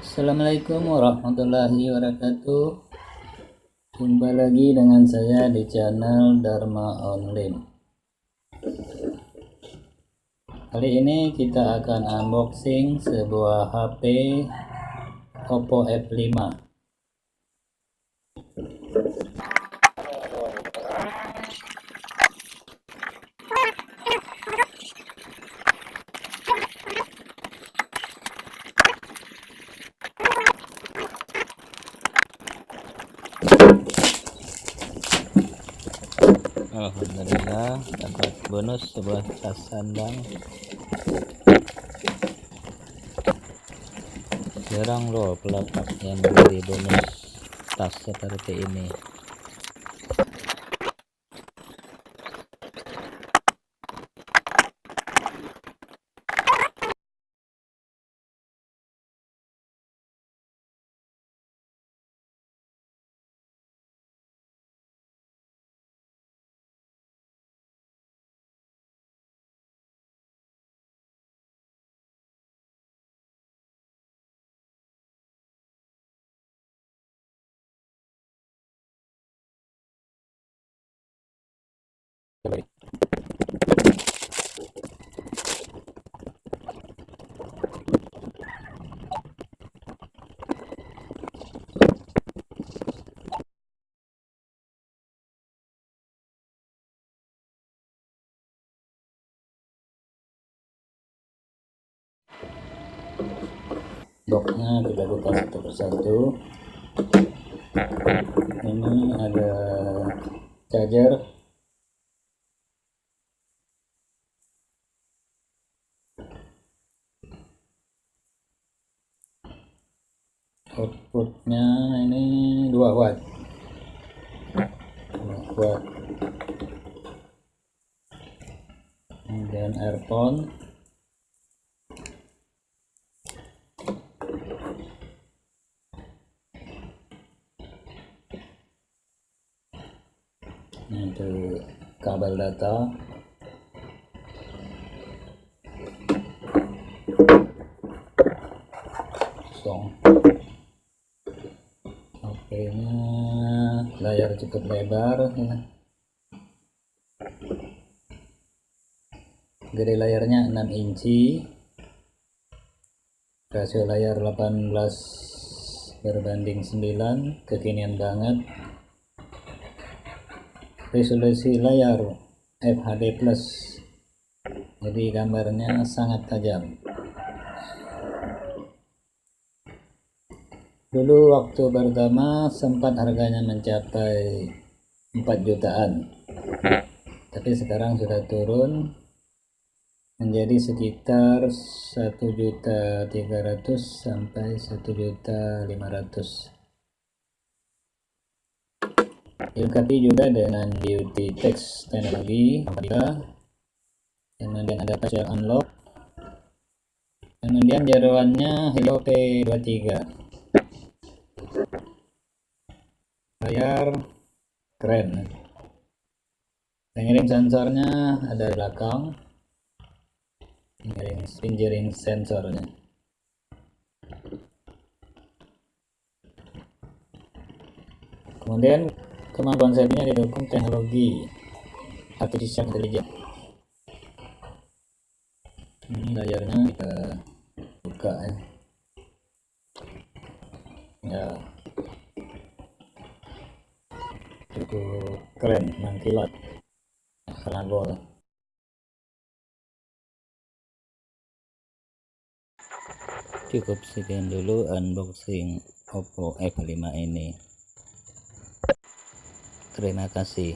Assalamualaikum warahmatullahi wabarakatuh. Jumpa lagi dengan saya di channel Dharma Online. Kali ini kita akan unboxing sebuah HP Oppo F5. Alhamdulillah dapat bonus sebuah tas sandang. Jarang loh pelapak yang memberi bonus tas seperti ini. Boxnya kita buka satu persatu. Ini ada charger, outputnya ini 2 watt, kemudian earphone, itu kabel data, HP-nya layar cukup lebar ya. Gede layarnya 6 inci, rasio layar 18:9, kekinian banget. Resolusi layar FHD+, jadi gambarnya sangat tajam. Dulu waktu pertama sempat harganya mencapai 4 jutaan, tapi sekarang sudah turun menjadi sekitar 1.300.000 sampai 1.500.000. Dilengkapi juga dengan beauty text teknologi, kemudian ada facial unlock, kemudian jeroannya Hello P23. Layar keren. Pengiring sensornya ada di belakang, fingering sensornya. Kemudian kemampuan selfie-nya didukung teknologi artificial intelligence. Ini layarnya kita buka ya, cukup keren, mengkilat karena gold. Cukup sekian dulu unboxing Oppo F5 ini. Terima kasih.